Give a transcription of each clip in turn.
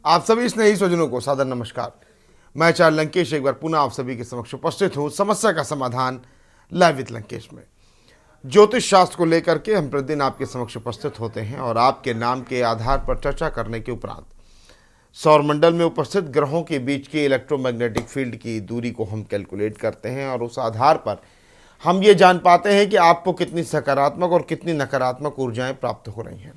आप सभी स्नेही स्वजनों को सादर नमस्कार। मैं आचार्य लंकेश एक बार पुनः आप सभी के समक्ष उपस्थित हूँ समस्या का समाधान लाइव विद लंकेश में। ज्योतिष शास्त्र को लेकर के हम प्रतिदिन आपके समक्ष उपस्थित होते हैं और आपके नाम के आधार पर चर्चा करने के उपरांत सौरमंडल में उपस्थित ग्रहों के बीच की इलेक्ट्रोमैग्नेटिक फील्ड की दूरी को हम कैलकुलेट करते हैं और उस आधार पर हम ये जान पाते हैं कि आपको कितनी सकारात्मक और कितनी नकारात्मक ऊर्जाएं प्राप्त हो रही हैं।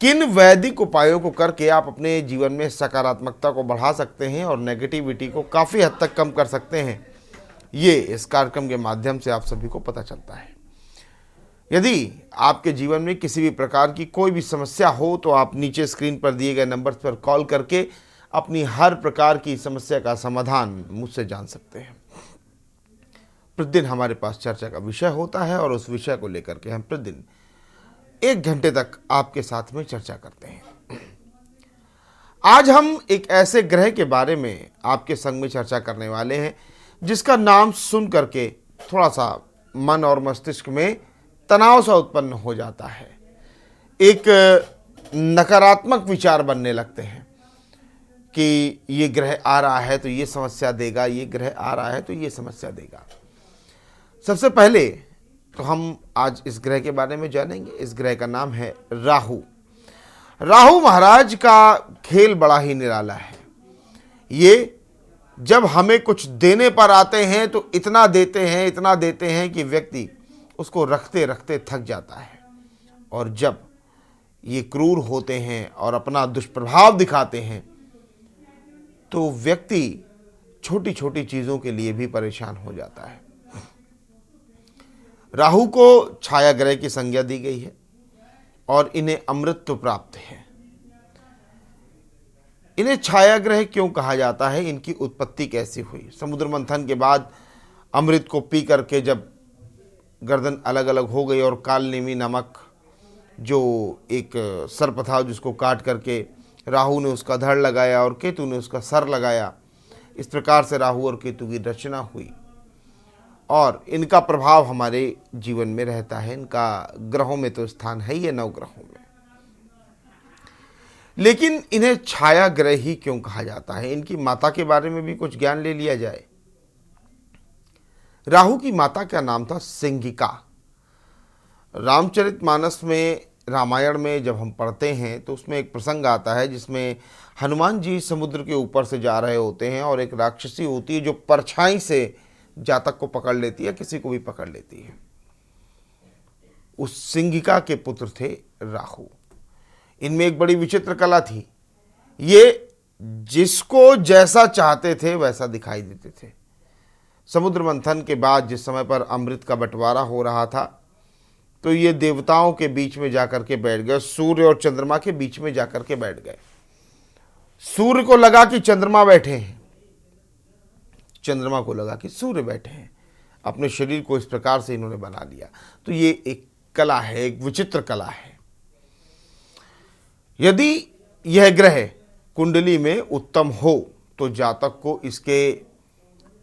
किन वैदिक उपायों को करके आप अपने जीवन में सकारात्मकता को बढ़ा सकते हैं और नेगेटिविटी को काफ़ी हद तक कम कर सकते हैं, ये इस कार्यक्रम के माध्यम से आप सभी को पता चलता है। यदि आपके जीवन में किसी भी प्रकार की कोई भी समस्या हो तो आप नीचे स्क्रीन पर दिए गए नंबर पर कॉल करके अपनी हर प्रकार की समस्या का समाधान मुझसे जान सकते हैं। प्रतिदिन हमारे पास चर्चा का विषय होता है और उस विषय को लेकर के हम प्रतिदिन 1 घंटे तक आपके साथ में चर्चा करते हैं। आज हम एक ऐसे ग्रह के बारे में आपके संग में चर्चा करने वाले हैं जिसका नाम सुन करके थोड़ा सा मन और मस्तिष्क में तनाव सा उत्पन्न हो जाता है। एक नकारात्मक विचार बनने लगते हैं कि ये ग्रह आ रहा है तो ये समस्या देगा, ये ग्रह आ रहा है तो ये समस्या देगा। सबसे पहले तो हम आज इस ग्रह के बारे में जानेंगे। इस ग्रह का नाम है राहु। राहु महाराज का खेल बड़ा ही निराला है। ये जब हमें कुछ देने पर आते हैं तो इतना देते हैं कि व्यक्ति उसको रखते रखते थक जाता है, और जब ये क्रूर होते हैं और अपना दुष्प्रभाव दिखाते हैं तो व्यक्ति छोटी छोटी चीज़ों के लिए भी परेशान हो जाता है। राहु को छाया ग्रह की संज्ञा दी गई है और इन्हें अमृतत्व प्राप्त है। इन्हें छाया ग्रह क्यों कहा जाता है, इनकी उत्पत्ति कैसी हुई? समुद्र मंथन के बाद अमृत को पी करके जब गर्दन अलग अलग हो गई और कालनेमी नामक जो एक सर्प था जिसको काट करके राहु ने उसका धड़ लगाया और केतु ने उसका सर लगाया, इस प्रकार से राहु और केतु की रचना हुई और इनका प्रभाव हमारे जीवन में रहता है। इनका ग्रहों में तो स्थान है ही है, 9 ग्रहों में। लेकिन इन्हें छाया ग्रह ही क्यों कहा जाता है? इनकी माता के बारे में भी कुछ ज्ञान ले लिया जाए। राहु की माता का नाम था सिंहिका। रामचरितमानस में, रामायण में जब हम पढ़ते हैं तो उसमें एक प्रसंग आता है जिसमें हनुमान जी समुद्र के ऊपर से जा रहे होते हैं और एक राक्षसी होती है जो परछाई से जातक को पकड़ लेती है, किसी को भी पकड़ लेती है। उस सिंहिका के पुत्र थे राहु। इनमें एक बड़ी विचित्र कला थी। ये जिसको जैसा चाहते थे वैसा दिखाई देते थे। समुद्र मंथन के बाद जिस समय पर अमृत का बंटवारा हो रहा था तो ये देवताओं के बीच में जाकर के बैठ गए, सूर्य और चंद्रमा के बीच में जाकर के बैठ गए। सूर्य को लगा कि चंद्रमा बैठे हैं, चंद्रमा को लगा कि सूर्य बैठे हैं। अपने शरीर को इस प्रकार से इन्होंने बना लिया। तो ये एक कला है, एक विचित्र कला है। यदि यह ग्रह कुंडली में उत्तम हो तो जातक को इसके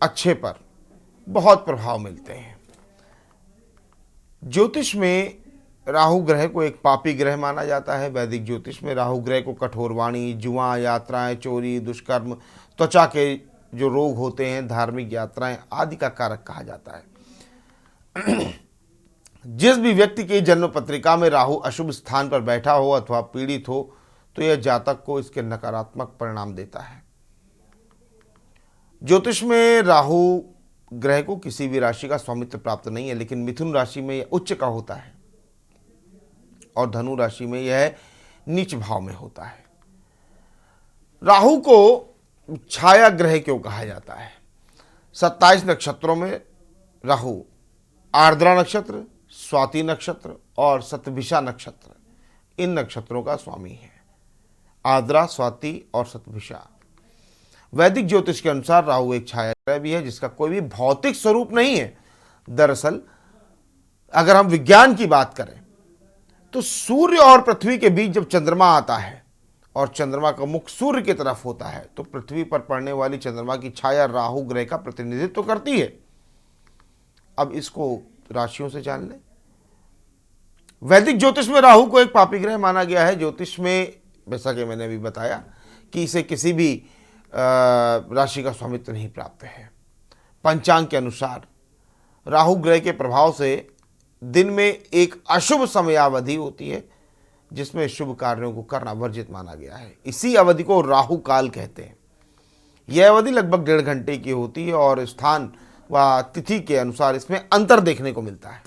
अच्छे पर बहुत प्रभाव मिलते हैं। ज्योतिष में राहु ग्रह को एक पापी ग्रह माना जाता है। वैदिक ज्योतिष में राहु ग्रह को कठोर वाणी, जुआ, यात्राएं, चोरी, दुष्कर्म, त्वचा के जो रोग होते हैं, धार्मिक यात्राएं आदि का कारक कहा जाता है। जिस भी व्यक्ति की जन्म पत्रिका में राहु अशुभ स्थान पर बैठा हो अथवा पीड़ित हो तो यह जातक को इसके नकारात्मक परिणाम देता है। ज्योतिष में राहु ग्रह को किसी भी राशि का स्वामित्व प्राप्त नहीं है, लेकिन मिथुन राशि में यह उच्च का होता है और धनु राशि में यह नीच भाव में होता है। राहु को छाया ग्रह क्यों कहा जाता है? 27 नक्षत्रों में राहु आर्द्रा नक्षत्र, स्वाति नक्षत्र और शतभिषा नक्षत्र, इन नक्षत्रों का स्वामी है। आर्द्रा, स्वाति और शतभिषा। वैदिक ज्योतिष के अनुसार राहु एक छाया ग्रह भी है जिसका कोई भी भौतिक स्वरूप नहीं है। दरअसल अगर हम विज्ञान की बात करें तो सूर्य और पृथ्वी के बीच जब चंद्रमा आता है और चंद्रमा का मुख सूर्य की तरफ होता है तो पृथ्वी पर पड़ने वाली चंद्रमा की छाया राहु ग्रह का प्रतिनिधित्व करती है। अब इसको राशियों से जान लें। वैदिक ज्योतिष में राहु को एक पापी ग्रह माना गया है। ज्योतिष में जैसा कि मैंने अभी बताया कि इसे किसी भी राशि का स्वामित्व नहीं प्राप्त है। पंचांग के अनुसार राहु ग्रह के प्रभाव से दिन में एक अशुभ समयावधि होती है जिसमें शुभ कार्यों को करना वर्जित माना गया है। इसी अवधि को राहु काल कहते हैं। यह अवधि लगभग 1.5 घंटे की होती है और स्थान व तिथि के अनुसार इसमें अंतर देखने को मिलता है।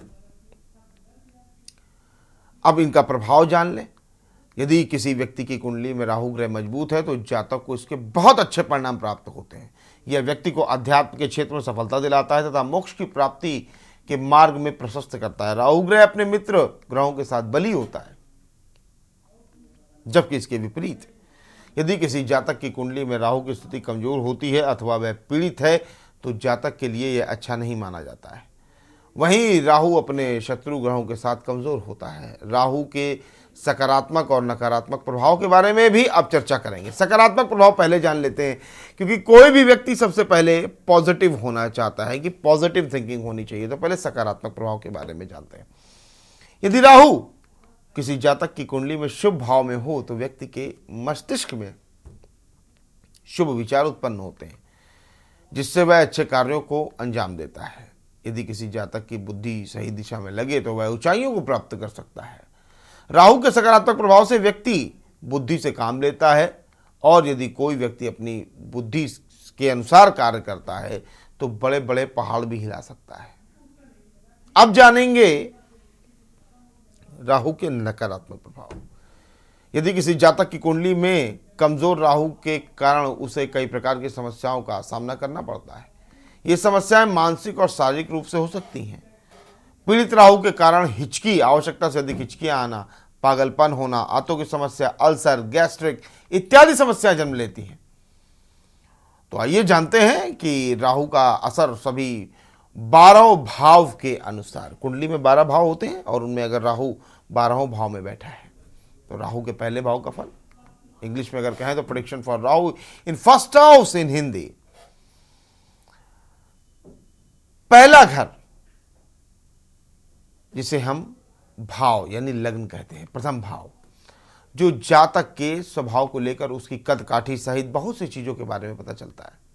अब इनका प्रभाव जान लें। यदि किसी व्यक्ति की कुंडली में राहु ग्रह मजबूत है तो जातक को इसके बहुत अच्छे परिणाम प्राप्त होते हैं। यह व्यक्ति को अध्यात्म के क्षेत्र में सफलता दिलाता है तथा मोक्ष की प्राप्ति के मार्ग में प्रशस्त करता है। राहु ग्रह अपने मित्र ग्रहों के साथ बली होता है, जबकि इसके विपरीत यदि किसी जातक की कुंडली में राहु की स्थिति कमजोर होती है अथवा वह पीड़ित है तो जातक के लिए यह अच्छा नहीं माना जाता है। वहीं राहु अपने शत्रु ग्रहों के साथ कमजोर होता है। राहु के सकारात्मक और नकारात्मक प्रभाव के बारे में भी अब चर्चा करेंगे। सकारात्मक प्रभाव पहले जान लेते हैं, क्योंकि कोई भी व्यक्ति सबसे पहले पॉजिटिव होना चाहता है कि पॉजिटिव थिंकिंग होनी चाहिए, तो पहले सकारात्मक प्रभाव के बारे में जानते हैं। यदि राहु किसी जातक की कुंडली में शुभ भाव में हो तो व्यक्ति के मस्तिष्क में शुभ विचार उत्पन्न होते हैं जिससे वह अच्छे कार्यों को अंजाम देता है। यदि किसी जातक की बुद्धि सही दिशा में लगे तो वह ऊंचाइयों को प्राप्त कर सकता है। राहु के सकारात्मक प्रभाव से व्यक्ति बुद्धि से काम लेता है और यदि कोई व्यक्ति अपनी बुद्धि के अनुसार कार्य करता है तो बड़े बड़े पहाड़ भी हिला सकता है। अब जानेंगे राहु के नकारात्मक प्रभाव। यदि किसी जातक की कुंडली में कमजोर राहु के कारण उसे कई प्रकार की समस्याओं का सामना करना पड़ता है। ये समस्याएं मानसिक और शारीरिक रूप से हो सकती हैं। पीड़ित राहु के कारण हिचकी, आवश्यकता से अधिक हिचकियां आना, पागलपन होना, आंतों की समस्या, अल्सर, गैस्ट्रिक इत्यादि समस्याएं जन्म लेती हैं। तो आइए जानते हैं कि राहु का असर सभी 12 भाव के अनुसार। कुंडली में 12 भाव होते हैं और उनमें अगर राहु 12वें भाव में बैठा है तो राहु के पहले भाव का फल, इंग्लिश में अगर कहें तो prediction for Rahu in first house in Hindi. पहला घर जिसे हम भाव यानी लग्न कहते हैं, प्रथम भाव, जो जातक के स्वभाव को लेकर उसकी कद काठी सहित बहुत सी चीजों के बारे में पता चलता है।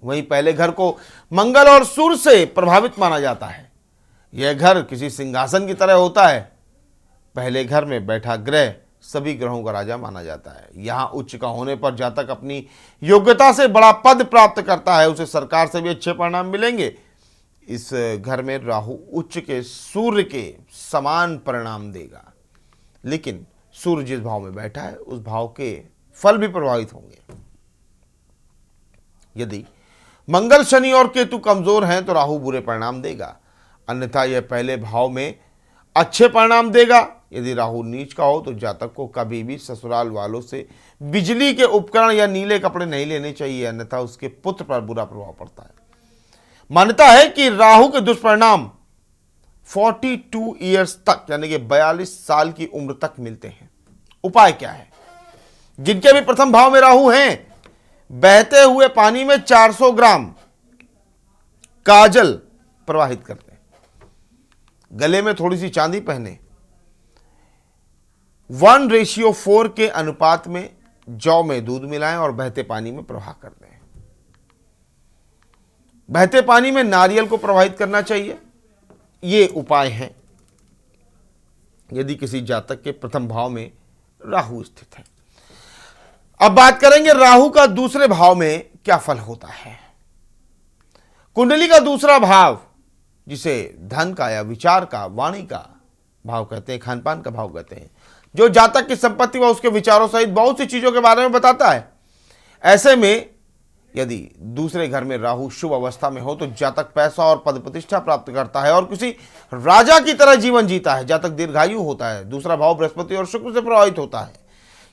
वहीं पहले घर को मंगल और सूर्य से प्रभावित माना जाता है। यह घर किसी सिंहासन की तरह होता है। पहले घर में बैठा ग्रह सभी ग्रहों का राजा माना जाता है। यहां उच्च का होने पर जातक अपनी योग्यता से बड़ा पद प्राप्त करता है, उसे सरकार से भी अच्छे परिणाम मिलेंगे। इस घर में राहु उच्च के सूर्य के समान परिणाम देगा, लेकिन सूर्य जिस भाव में बैठा है उस भाव के फल भी प्रभावित होंगे। यदि मंगल, शनि और केतु कमजोर हैं तो राहु बुरे परिणाम देगा, अन्यथा यह पहले भाव में अच्छे परिणाम देगा। यदि राहु नीच का हो तो जातक को कभी भी ससुराल वालों से बिजली के उपकरण या नीले कपड़े नहीं लेने चाहिए, अन्यथा उसके पुत्र पर बुरा प्रभाव पड़ता है। मान्यता है कि राहु के दुष्परिणाम 42 ईयर्स तक यानी कि 42 साल की उम्र तक मिलते हैं। उपाय क्या है? जिनके भी प्रथम भाव में राहु हैं, बहते हुए पानी में 400 ग्राम काजल प्रवाहित करते हैं, गले में थोड़ी सी चांदी पहने, 1:4 के अनुपात में जौ में दूध मिलाएं और बहते पानी में प्रवाह कर दें। बहते पानी में नारियल को प्रवाहित करना चाहिए। ये उपाय हैं यदि किसी जातक के प्रथम भाव में राहु स्थित है। अब बात करेंगे राहु का दूसरे भाव में क्या फल होता है। कुंडली का दूसरा भाव, जिसे धन का या विचार का, वाणी का भाव कहते हैं, खान पान का भाव कहते हैं, जो जातक की संपत्ति व उसके विचारों सहित बहुत सी चीजों के बारे में बताता है। ऐसे में यदि दूसरे घर में राहु शुभ अवस्था में हो तो जातक पैसा और पद प्रतिष्ठा प्राप्त करता है और किसी राजा की तरह जीवन जीता है। जातक दीर्घायु होता है। दूसरा भाव बृहस्पति और शुक्र से प्रभावित होता है।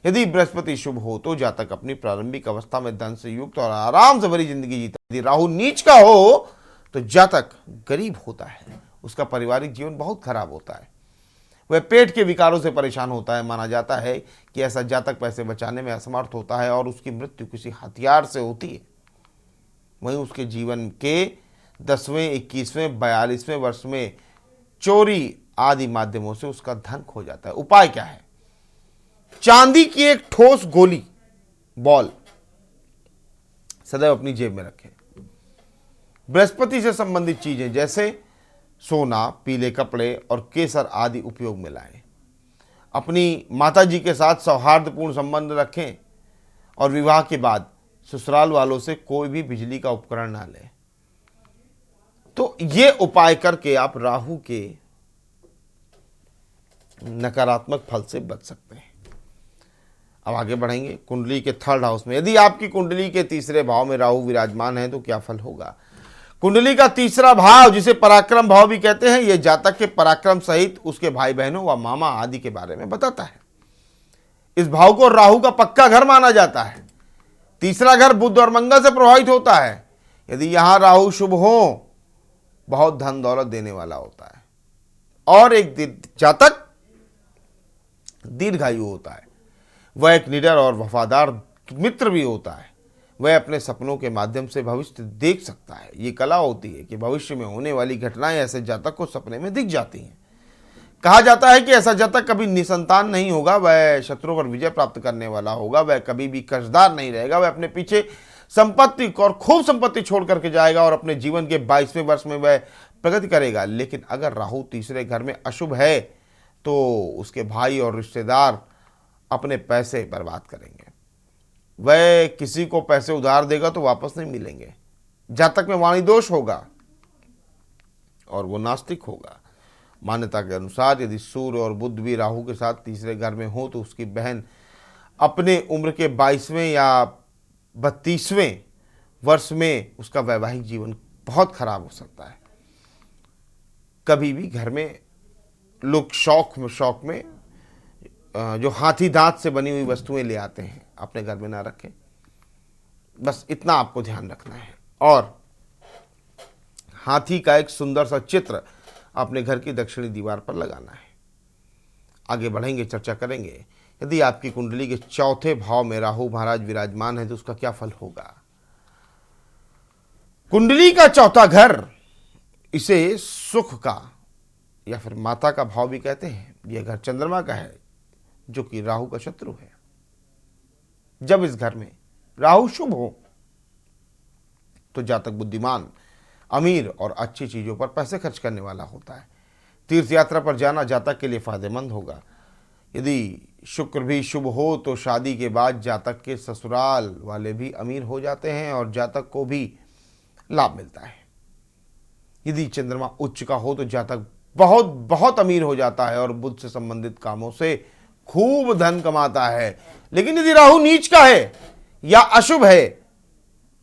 यदि बृहस्पति शुभ हो तो जातक अपनी प्रारंभिक अवस्था में धन से युक्त और आराम से भरी जिंदगी जीता है। यदि राहु नीच का हो तो जातक गरीब होता है, उसका पारिवारिक जीवन बहुत खराब होता है, वह पेट के विकारों से परेशान होता है। माना जाता है कि ऐसा जातक पैसे बचाने में असमर्थ होता है और उसकी मृत्यु किसी हथियार से होती है। वहीं उसके जीवन के 10वें, 21वें, 42वें वर्ष में चोरी आदि माध्यमों से उसका धन खो जाता है। उपाय क्या है? चांदी की एक ठोस गोली बॉल सदैव अपनी जेब में रखें। बृहस्पति से संबंधित चीजें जैसे सोना, पीले कपड़े और केसर आदि उपयोग में लाएं। अपनी माताजी के साथ सौहार्दपूर्ण संबंध रखें और विवाह के बाद ससुराल वालों से कोई भी बिजली का उपकरण ना लें। तो ये उपाय करके आप राहु के नकारात्मक फल से बच सकते हैं। अब आगे बढ़ेंगे कुंडली के थर्ड हाउस में। यदि आपकी कुंडली के तीसरे भाव में राहु विराजमान है तो क्या फल होगा। कुंडली का तीसरा भाव, जिसे पराक्रम भाव भी कहते हैं, यह जातक के पराक्रम सहित उसके भाई बहनों व मामा आदि के बारे में बताता है। इस भाव को राहु का पक्का घर माना जाता है। तीसरा घर बुध और मंगल से प्रभावित होता है। यदि यहां राहु शुभ हो, बहुत धन दौलत देने वाला होता है और एक जातक दीर्घायु होता है। वह एक निडर और वफादार मित्र भी होता है। वह अपने सपनों के माध्यम से भविष्य देख सकता है। ये कला होती है कि भविष्य में होने वाली घटनाएं ऐसे जातक को सपने में दिख जाती हैं। कहा जाता है कि ऐसा जातक कभी निसंतान नहीं होगा, वह शत्रुओं पर विजय प्राप्त करने वाला होगा, वह कभी भी कर्जदार नहीं रहेगा, वह अपने पीछे संपत्ति और खूब संपत्ति छोड़ करके जाएगा और अपने जीवन के 22वें वर्ष में वह प्रगति करेगा। लेकिन अगर राहु तीसरे घर में अशुभ है तो उसके भाई और रिश्तेदार अपने पैसे बर्बाद करेंगे। वह किसी को पैसे उधार देगा तो वापस नहीं मिलेंगे। जातक में वाणी दोष होगा और वो नास्तिक होगा। मान्यता के अनुसार यदि सूर्य और बुध भी राहु के साथ तीसरे घर में हो तो उसकी बहन अपने उम्र के 22वें या 32वें वर्ष में उसका वैवाहिक जीवन बहुत खराब हो सकता है। कभी भी घर में लोग शौक में जो हाथी दांत से बनी हुई वस्तुएं ले आते हैं, अपने घर में ना रखें। बस इतना आपको ध्यान रखना है। और हाथी का एक सुंदर सा चित्र अपने घर की दक्षिणी दीवार पर लगाना है। आगे बढ़ेंगे, चर्चा करेंगे यदि आपकी कुंडली के चौथे भाव में राहु महाराज विराजमान है तो उसका क्या फल होगा। कुंडली का चौथा घर, इसे सुख का या फिर माता का भाव भी कहते हैं। यह घर चंद्रमा का है जो कि राहु का शत्रु है। जब इस घर में राहु शुभ हो तो जातक बुद्धिमान, अमीर और अच्छी चीजों पर पैसे खर्च करने वाला होता है। तीर्थ यात्रा पर जाना जातक के लिए फायदेमंद होगा। यदि शुक्र भी शुभ हो तो शादी के बाद जातक के ससुराल वाले भी अमीर हो जाते हैं और जातक को भी लाभ मिलता है। यदि चंद्रमा उच्च का हो तो जातक बहुत बहुत अमीर हो जाता है और बुध से संबंधित कामों से खूब धन कमाता है। लेकिन यदि राहु नीच का है या अशुभ है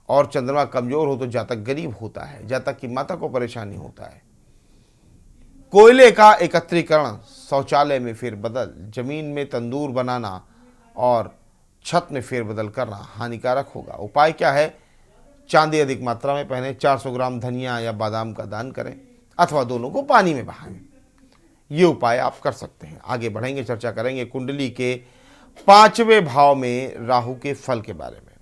और चंद्रमा कमजोर हो तो जातक गरीब होता है। जातक की माता को परेशानी होता है। कोयले का एकत्रीकरण, शौचालय में फेरबदल, जमीन में तंदूर बनाना और छत में फेरबदल करना हानिकारक होगा। उपाय क्या है। चांदी अधिक मात्रा में पहने, 400 ग्राम धनिया या बादाम का दान करें अथवा दोनों को पानी में बहाएं। ये उपाय आप कर सकते हैं। आगे बढ़ेंगे, चर्चा करेंगे कुंडली के 5वें भाव में राहु के फल के बारे में।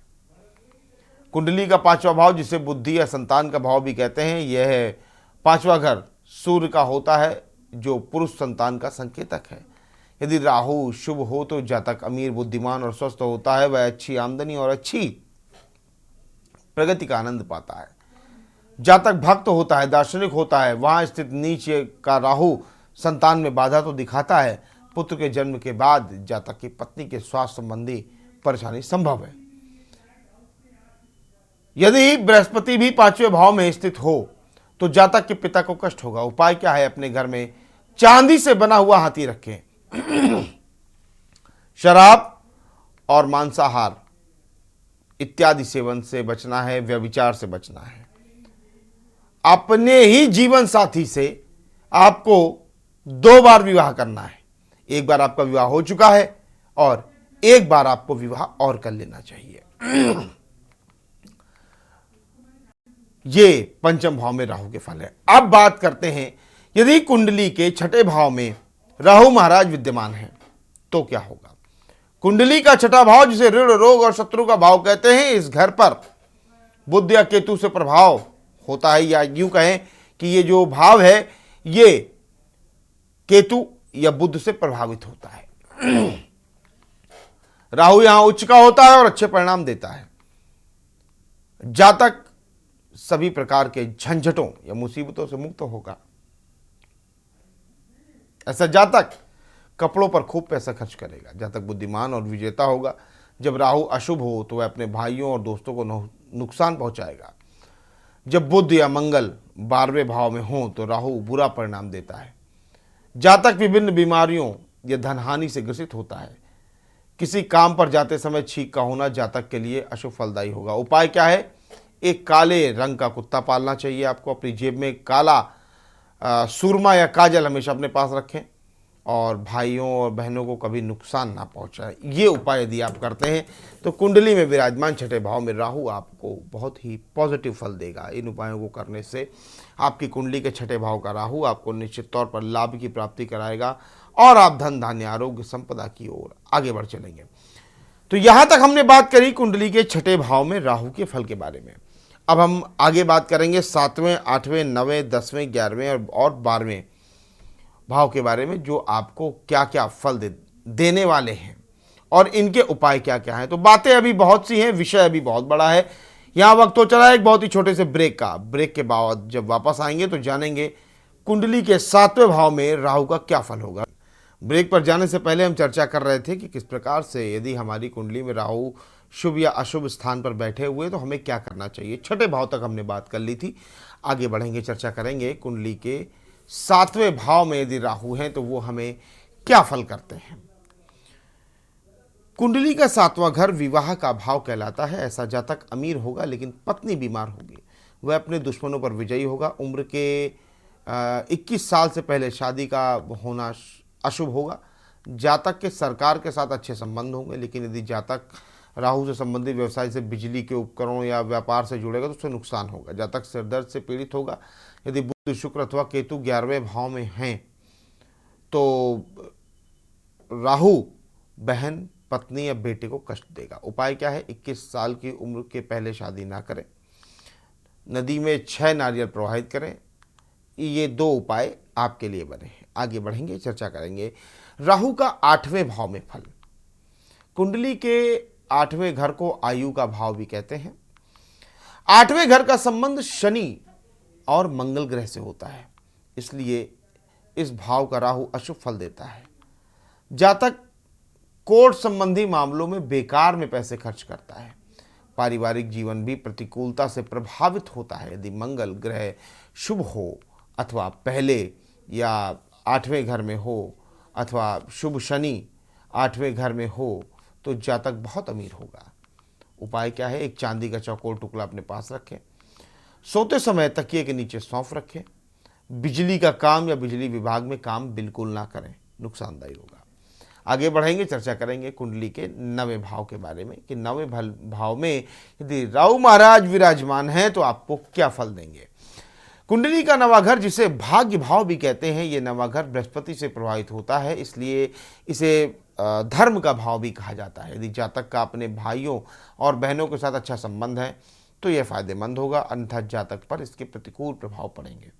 कुंडली का 5वां भाव, जिसे बुद्धि या संतान का भाव भी कहते हैं, यह 5वां घर सूर्य का होता है जो पुरुष संतान का संकेतक है। यदि राहु शुभ हो तो जातक अमीर, बुद्धिमान और स्वस्थ होता है। वह अच्छी आमदनी और अच्छी प्रगति का आनंद पाता है। जातक भक्त होता है, दार्शनिक होता है। वहां स्थित नीच का राहु संतान में बाधा तो दिखाता है। पुत्र के जन्म के बाद जातक की पत्नी के स्वास्थ्य संबंधी परेशानी संभव है। यदि बृहस्पति भी 5वें भाव में स्थित हो तो जातक के पिता को कष्ट होगा। उपाय क्या है। अपने घर में चांदी से बना हुआ हाथी रखें। शराब और मांसाहार इत्यादि सेवन से बचना है, व्यभिचार से बचना है। अपने ही जीवन साथी से आपको 2 बार विवाह करना है। एक बार आपका विवाह हो चुका है और एक बार आपको विवाह और कर लेना चाहिए। ये पंचम भाव में राहु के फल है। अब बात करते हैं यदि कुंडली के 6ठे भाव में राहु महाराज विद्यमान है तो क्या होगा। कुंडली का 6ठा भाव, जिसे ऋण, रोग और शत्रु का भाव कहते हैं, इस घर पर बुध या केतु से प्रभाव होता है। या यूं कहें कि ये जो भाव है ये केतु या बुध से प्रभावित होता है। राहु यहां उच्च का होता है और अच्छे परिणाम देता है। जातक सभी प्रकार के झंझटों या मुसीबतों से मुक्त होगा। ऐसा जातक कपड़ों पर खूब पैसा खर्च करेगा। जातक बुद्धिमान और विजेता होगा। जब राहु अशुभ हो तो वह अपने भाइयों और दोस्तों को नुकसान पहुंचाएगा। जब बुध या मंगल 12वें भाव में हो तो राहु बुरा परिणाम देता है। जातक विभिन्न बीमारियों या धनहानि से ग्रसित होता है। किसी काम पर जाते समय छींक का होना जातक के लिए अशुभ फलदायी होगा। उपाय क्या है? एक काले रंग का कुत्ता पालना चाहिए आपको। अपनी जेब में काला सुरमा या काजल हमेशा अपने पास रखें और भाइयों और बहनों को कभी नुकसान ना पहुंचाए। ये उपाय यदि आप करते हैं तो कुंडली में विराजमान छठे भाव में राहु आपको बहुत ही पॉजिटिव फल देगा। इन उपायों को करने से आपकी कुंडली के छठे भाव का राहु आपको निश्चित तौर पर लाभ की प्राप्ति कराएगा और आप धन धान्य आरोग्य संपदा की ओर आगे बढ़ चलेंगे। तो यहां तक हमने बात करी कुंडली के छठे भाव में राहु के फल के बारे में। अब हम आगे बात करेंगे 7वें, 8वें, 9वें, 10वें, 11वें और 12वें भाव के बारे में, जो आपको क्या क्या फल देने वाले हैं और इनके उपाय क्या क्या हैं। तो बातें अभी बहुत सी हैं, विषय अभी बहुत बड़ा है। यहां वक्त तो चला एक बहुत ही छोटे से ब्रेक का। ब्रेक के बाद जब वापस आएंगे तो जानेंगे कुंडली के 7वें भाव में राहु का क्या फल होगा। ब्रेक पर जाने से पहले हम चर्चा कर रहे थे कि किस प्रकार से यदि हमारी कुंडली में राहु शुभ या अशुभ स्थान पर बैठे हुए तो हमें क्या करना चाहिए। छठे भाव तक हमने बात कर ली थी। आगे बढ़ेंगे, चर्चा करेंगे कुंडली के 7वें भाव में यदि राहु हैं तो वो हमें क्या फल करते हैं। कुंडली का 7वां घर विवाह का भाव कहलाता है। ऐसा जातक अमीर होगा लेकिन पत्नी बीमार होगी। वह अपने दुश्मनों पर विजयी होगा। उम्र के 21 साल से पहले शादी का होना अशुभ होगा। जातक के सरकार के साथ अच्छे संबंध होंगे, लेकिन यदि जातक राहु से संबंधित व्यवसाय से बिजली के उपकरणों या व्यापार से जुड़ेगा तो उससे नुकसान होगा। जातक सिर दर्द से पीड़ित होगा। यदि बुध, शुक्र अथवा केतु 11वें भाव में हैं तो राहु बहन, पत्नी या बेटे को कष्ट देगा। उपाय क्या है? 21 साल की उम्र के पहले शादी ना करें। नदी में 6 नारियल प्रवाहित करें। ये 2 उपाय आपके लिए बने हैं। आगे बढ़ेंगे, चर्चा करेंगे राहु का 8वें भाव में फल। कुंडली के 8वें घर को आयु का भाव भी कहते हैं। 8वें घर का संबंध शनि और मंगल ग्रह से होता है, इसलिए इस भाव का राहु अशुभ फल देता है। जातक कोर्ट संबंधी मामलों में बेकार में पैसे खर्च करता है। पारिवारिक जीवन भी प्रतिकूलता से प्रभावित होता है। यदि मंगल ग्रह शुभ हो अथवा पहले या 8वें घर में हो अथवा शुभ शनि 8वें घर में हो तो जातक बहुत अमीर होगा। उपाय क्या है? एक चांदी का चौकोर टुकड़ा अपने पास रखें। सोते समय तकिए के नीचे सौंफ रखें। बिजली का काम या बिजली विभाग में काम बिल्कुल ना करें, नुकसानदायी होगा। आगे बढ़ेंगे, चर्चा करेंगे कुंडली के 9वें भाव के बारे में कि 9वें भाव में यदि राहु महाराज विराजमान हैं तो आपको क्या फल देंगे। कुंडली का 9वां घर, जिसे भाग्य भाव भी कहते हैं, ये 9वां घर बृहस्पति से प्रभावित होता है, इसलिए इसे धर्म का भाव भी कहा जाता है। यदि जातक का अपने भाइयों और बहनों के साथ अच्छा संबंध है तो यह फायदेमंद होगा, अन्यथा जातक पर इसके प्रतिकूल प्रभाव पड़ेंगे।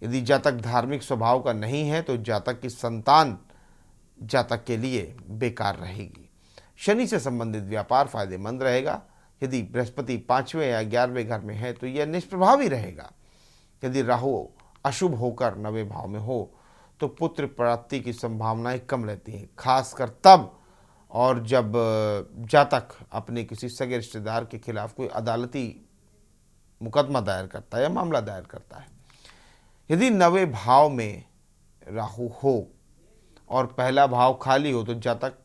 यदि जातक धार्मिक स्वभाव का नहीं है तो जातक की संतान जातक के लिए बेकार रहेगी। शनि से संबंधित व्यापार फायदेमंद रहेगा। यदि बृहस्पति 5वें या 11वें घर में है तो यह निष्प्रभावी रहेगा। यदि राहु अशुभ होकर 9वें भाव में हो तो पुत्र प्राप्ति की संभावनाएं कम रहती हैं, खासकर तब और जब जातक अपने किसी सगे रिश्तेदार के खिलाफ कोई अदालती मुकदमा दायर करता है या मामला दायर करता है। यदि 9वें भाव में राहु हो और पहला भाव खाली हो तो जातक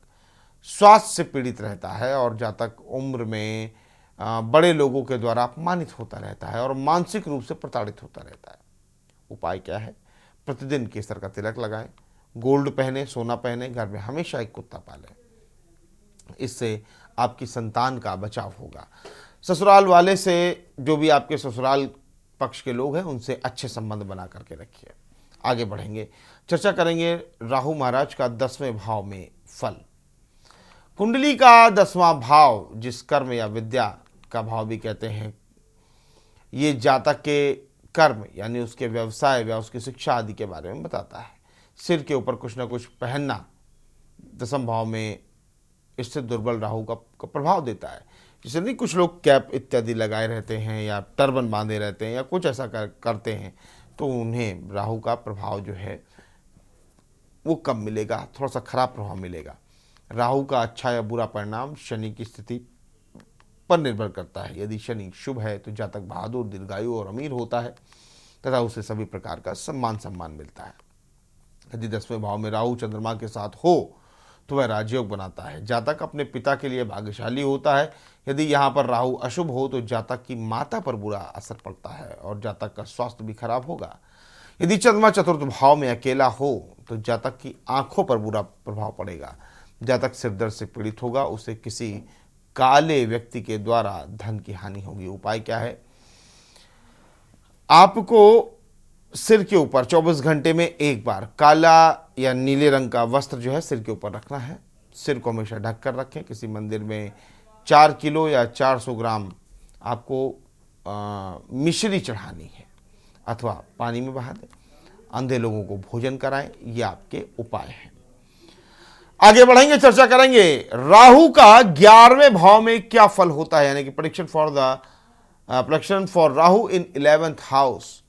स्वास्थ्य से पीड़ित रहता है और जातक उम्र में बड़े लोगों के द्वारा अपमानित होता रहता है और मानसिक रूप से प्रताड़ित होता रहता है। उपाय क्या है? प्रतिदिन केसर का तिलक लगाएं, गोल्ड पहने, सोना पहने, घर में हमेशा एक कुत्ता पालें। इससे आपकी संतान का बचाव होगा। ससुराल वाले से, जो भी आपके ससुराल पक्ष के लोग हैं, उनसे अच्छे संबंध बना करके रखिए। आगे बढ़ेंगे, चर्चा करेंगे राहु महाराज का 10वें भाव में फल। कुंडली का 10वां भाव, जिस कर्म या विद्या का भाव भी कहते हैं, ये जातक के कर्म यानी उसके व्यवसाय या उसकी शिक्षा आदि के बारे में बताता है। सिर के ऊपर कुछ ना कुछ पहनना 10वें भाव में इससे दुर्बल राहु का प्रभाव देता है। जैसे नहीं, कुछ लोग कैप इत्यादि लगाए रहते हैं या टर्बन बांधे रहते हैं या कुछ ऐसा करते हैं, तो उन्हें राहु का प्रभाव जो है वो कम मिलेगा, थोड़ा सा खराब प्रभाव मिलेगा। राहु का अच्छा या बुरा परिणाम शनि की स्थिति पर निर्भर करता है। यदि शनि शुभ है तो जातक बहादुर, दीर्घायु और अमीर होता है तथा उसे सभी प्रकार का सम्मान मिलता है। यदि 10वें भाव में राहु चंद्रमा के साथ हो तो वह राजयोग बनाता है। जातक अपने पिता के लिए भाग्यशाली होता है। यदि यहाँ पर राहु अशुभ हो तो जातक की माता पर बुरा असर पड़ता है और जातक का स्वास्थ्य भी खराब होगा। यदि चंद्रमा चतुर्थ भाव में अकेला हो तो जातक की आंखों पर बुरा प्रभाव पड़ेगा। जातक सिर दर्द से पीड़ित होगा, उसे किसी काले व्यक्ति के द्वारा धन की हानि होगी। उपाय क्या है? आपको सिर के ऊपर 24 घंटे में एक बार काला या नीले रंग का वस्त्र जो है सिर के ऊपर रखना है। सिर को हमेशा ढक कर रखें। किसी मंदिर में 4 किलो या 400 ग्राम आपको मिश्री चढ़ानी है अथवा पानी में बहा दें। अंधे लोगों को भोजन कराएं। ये आपके उपाय हैं। आगे बढ़ेंगे, चर्चा करेंगे राहु का 11वें भाव में क्या फल होता है, यानी कि prediction for Rahu in 11th house.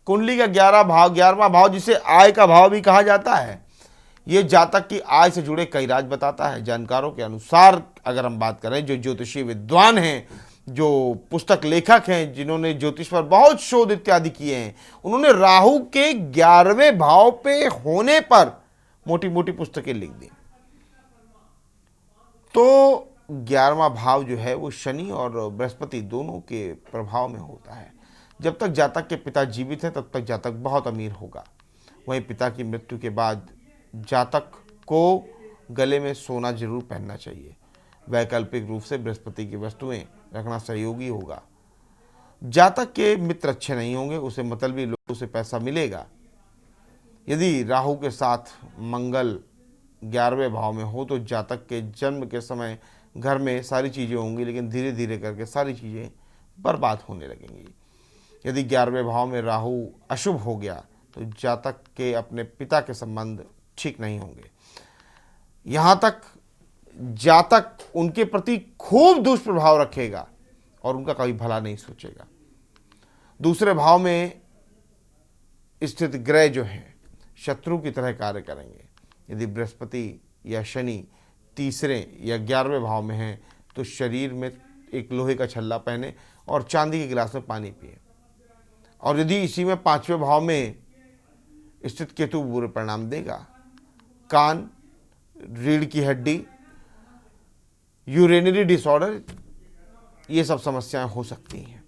कुंडली का 11वां भाव जिसे आय का भाव भी कहा जाता है, यह जातक की आय से जुड़े कई राज बताता है। जानकारों के अनुसार अगर हम बात करें, जो ज्योतिषीय विद्वान हैं, जो पुस्तक लेखक हैं, जिन्होंने ज्योतिष पर बहुत शोध इत्यादि किए हैं, उन्होंने राहु के 11वें भाव पे होने पर मोटी मोटी पुस्तकें लिख दी। तो 11वां भाव जो है वो शनि और बृहस्पति दोनों के प्रभाव में होता है। जब तक जातक के पिता जीवित हैं तब तक जातक बहुत अमीर होगा। वहीं पिता की मृत्यु के बाद जातक को गले में सोना जरूर पहनना चाहिए। वैकल्पिक रूप से बृहस्पति की वस्तुएं रखना सहयोगी होगा। जातक के मित्र अच्छे नहीं होंगे, उसे मतलबी लोगों से पैसा मिलेगा। यदि राहु के साथ मंगल 11वें भाव में हो तो जातक के जन्म के समय घर में सारी चीज़ें होंगी, लेकिन धीरे धीरे करके सारी चीज़ें बर्बाद होने लगेंगी। यदि 11वें भाव में राहु अशुभ हो गया तो जातक के अपने पिता के संबंध ठीक नहीं होंगे। यहाँ तक जातक उनके प्रति खूब दुष्प्रभाव रखेगा और उनका कभी भला नहीं सोचेगा। दूसरे भाव में स्थित ग्रह जो हैं शत्रु की तरह कार्य करेंगे। यदि बृहस्पति या शनि तीसरे या 11वें भाव में हैं तो शरीर में एक लोहे का छल्ला पहने और चांदी के गिलास में पानी पिए। और यदि इसी में 5वें भाव में स्थित केतु बुरे परिणाम देगा। कान, रीढ़ की हड्डी, यूरिनरी डिसऑर्डर, ये सब समस्याएं हो सकती हैं।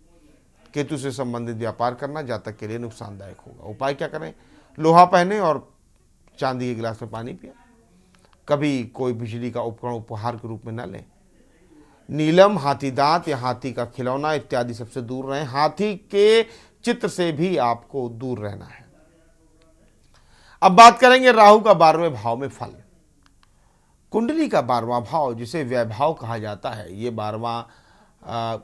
केतु से संबंधित व्यापार करना जातक के लिए नुकसानदायक होगा। उपाय क्या करें? लोहा पहने और चांदी के गिलास में पानी पिए। कभी कोई बिजली का उपकरण उपहार के रूप में न लें। नीलम, हाथी दांत या हाथी का खिलौना इत्यादि सबसे दूर रहें। हाथी के चित्र से भी आपको दूर रहना है। अब बात करेंगे राहु का 12वें भाव में फल। कुंडली का 12वां भाव जिसे वैभाव कहा जाता है, ये 12वां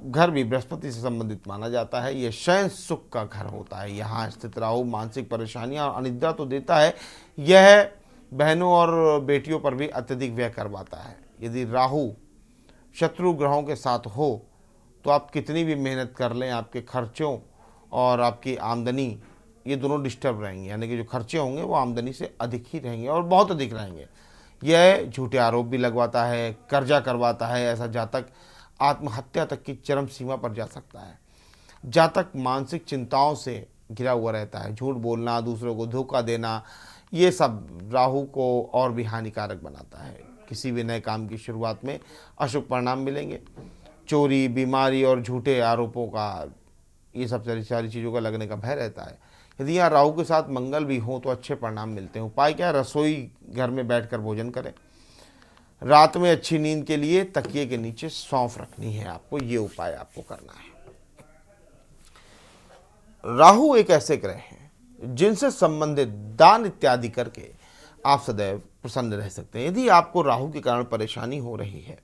घर भी बृहस्पति से संबंधित माना जाता है। यह शयन सुख का घर होता है। यहाँ स्थित राहु मानसिक परेशानियां और अनिद्रा तो देता है, यह बहनों और बेटियों पर भी अत्यधिक व्यय करवाता है। यदि राहु शत्रु ग्रहों के साथ हो तो आप कितनी भी मेहनत कर लें, आपके खर्चों और आपकी आमदनी ये दोनों डिस्टर्ब रहेंगे, यानी कि जो खर्चे होंगे वो आमदनी से अधिक ही रहेंगे और बहुत अधिक रहेंगे। यह झूठे आरोप भी लगवाता है, कर्जा करवाता है। ऐसा जातक आत्महत्या तक की चरम सीमा पर जा सकता है। जातक मानसिक चिंताओं से घिरा हुआ रहता है। झूठ बोलना, दूसरों को धोखा देना, ये सब राहु को और भी हानिकारक बनाता है। किसी भी नए काम की शुरुआत में अशुभ परिणाम मिलेंगे। चोरी, बीमारी और झूठे आरोपों का, ये सब सारी चीज़ों का लगने का भय रहता है। यदि यहाँ राहु के साथ मंगल भी हो तो अच्छे परिणाम मिलते हैं। उपाय क्या है? रसोई घर में बैठकर भोजन करें। रात में अच्छी नींद के लिए तकिए के नीचे सौंफ रखनी है आपको। ये उपाय आपको करना है। राहु एक ऐसे ग्रह हैं जिनसे संबंधित दान इत्यादि करके आप सदैव प्रसन्न रह सकते हैं। यदि आपको राहु के कारण परेशानी हो रही है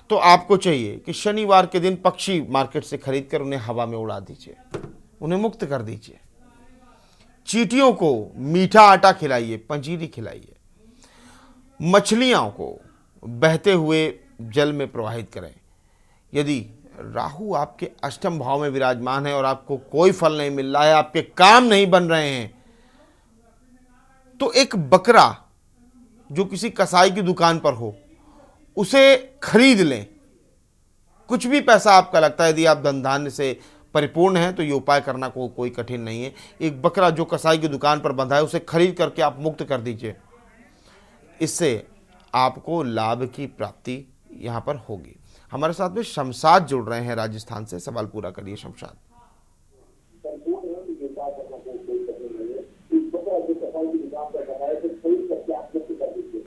तो आपको चाहिए कि शनिवार के दिन पक्षी मार्केट से खरीद कर उन्हें हवा में उड़ा दीजिए, उन्हें मुक्त कर दीजिए। चींटियों को मीठा आटा खिलाइए, पंजीरी खिलाइए। मछलियों को बहते हुए जल में प्रवाहित करें। यदि राहु आपके अष्टम भाव में विराजमान है और आपको कोई फल नहीं मिल रहा है, आपके काम नहीं बन रहे हैं, तो एक बकरा जो किसी कसाई की दुकान पर हो उसे खरीद लें। कुछ भी पैसा आपका लगता है, यदि आप धन धान्य से परिपूर्ण हैं तो ये उपाय करना कोई कठिन नहीं है। एक बकरा जो कसाई की दुकान पर बंधा है उसे खरीद करके आप मुक्त कर दीजिए। इससे आपको लाभ की प्राप्ति यहाँ पर होगी। हमारे साथ में शमशाद जुड़ रहे हैं राजस्थान से। सवाल पूरा करिए शमशाद।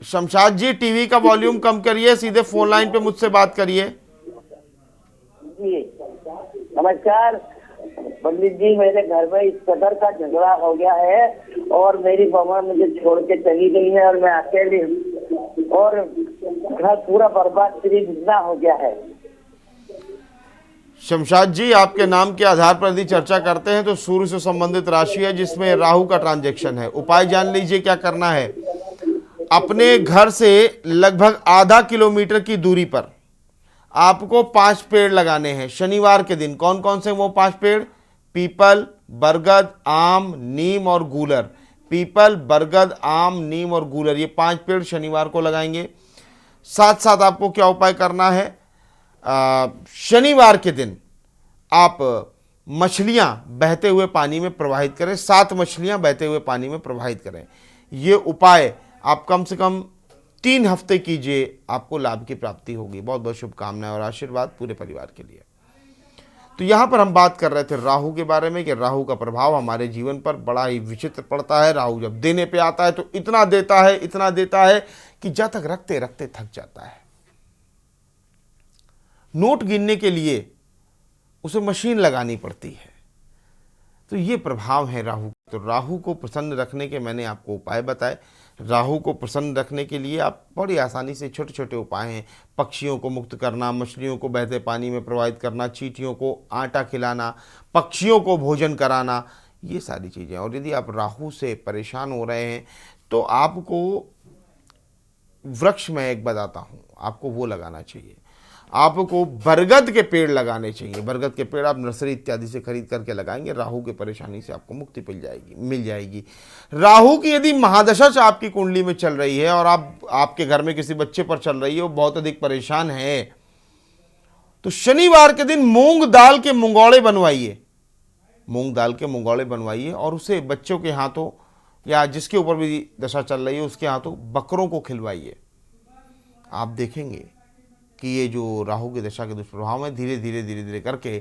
शमशाद जी, टीवी का वॉल्यूम कम करिए, सीधे फोन लाइन पे मुझसे बात करिए। जी नमस्कार पंडित जी, मेरे घर में इस कदर का झगड़ा हो गया है और मेरी मामा मुझे छोड़ के चली गई है और मैं अकेली हूँ और घर पूरा बर्बाद जितना हो गया है। शमशाद जी, आपके नाम के आधार पर यदि चर्चा करते हैं तो सूर्य से संबंधित राशि है जिसमें राहु का ट्रांजैक्शन है। उपाय जान लीजिए क्या करना है। अपने घर से लगभग आधा किलोमीटर की दूरी पर आपको 5 पेड़ लगाने हैं शनिवार के दिन। कौन कौन से वो 5 पेड़? पीपल, बरगद, आम, नीम और गूलर। पीपल, बरगद, आम, नीम और गूलर, ये 5 पेड़ शनिवार को लगाएंगे। साथ साथ आपको क्या उपाय करना है? शनिवार के दिन आप मछलियां बहते हुए पानी में प्रवाहित करें। 7 मछलियां बहते हुए पानी में प्रवाहित करें। ये उपाय आप कम से कम 3 हफ्ते कीजिए, आपको लाभ की प्राप्ति होगी। बहुत बहुत शुभकामनाएं और आशीर्वाद पूरे परिवार के लिए। तो यहाँ पर हम बात कर रहे थे राहु के बारे में कि राहु का प्रभाव हमारे जीवन पर बड़ा ही विचित्र पड़ता है। राहु जब देने पे आता है तो इतना देता है कि जब तक रखते रखते थक जाता है। नोट गिनने के लिए उसे मशीन लगानी पड़ती है। तो ये प्रभाव है राहु। तो राहु को प्रसन्न रखने के मैंने आपको उपाय बताए। राहु को प्रसन्न रखने के लिए आप बड़ी आसानी से छोटे छोटे उपाय हैं। पक्षियों को मुक्त करना, मछलियों को बहते पानी में प्रवाहित करना, चींटियों को आटा खिलाना, पक्षियों को भोजन कराना, ये सारी चीज़ें। और यदि आप राहु से परेशान हो रहे हैं तो आपको वृक्ष में एक बताता हूँ, आपको वो लगाना चाहिए। आपको बरगद के पेड़ लगाने चाहिए। बरगद के पेड़ आप नर्सरी इत्यादि से खरीद करके लगाएंगे, राहु की परेशानी से आपको मुक्ति मिल जाएगी। राहु की यदि महादशा आपकी कुंडली में चल रही है और आपके घर में किसी बच्चे पर चल रही है, वो बहुत अधिक परेशान है, तो शनिवार के दिन मूंग दाल के मुंगौड़े बनवाइए। मूंग दाल के मुंगौड़े बनवाइए और उसे बच्चों के हाथों या जिसके ऊपर भी दशा चल रही है उसके हाथों बकरों को खिलवाइए। आप देखेंगे कि ये जो राहु की दशा के दुष्प्रभाव में धीरे धीरे करके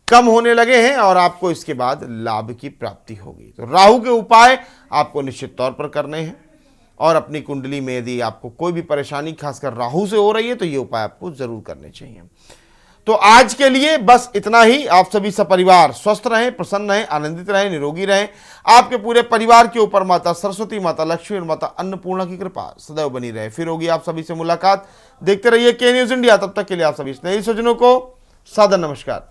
कम होने लगे हैं और आपको इसके बाद लाभ की प्राप्ति होगी। तो राहु के उपाय आपको निश्चित तौर पर करने हैं और अपनी कुंडली में यदि आपको कोई भी परेशानी खासकर राहु से हो रही है तो ये उपाय आपको जरूर करने चाहिए। तो आज के लिए बस इतना ही। आप सभी सपरिवार स्वस्थ रहें, प्रसन्न रहें, आनंदित रहें, निरोगी रहें। आपके पूरे परिवार के ऊपर माता सरस्वती, माता लक्ष्मी और माता अन्नपूर्णा की कृपा सदैव बनी रहे। फिर होगी आप सभी से मुलाकात। देखते रहिए के न्यूज इंडिया। तब तक के लिए आप सभी स्नेही स्वजनों को सादर नमस्कार।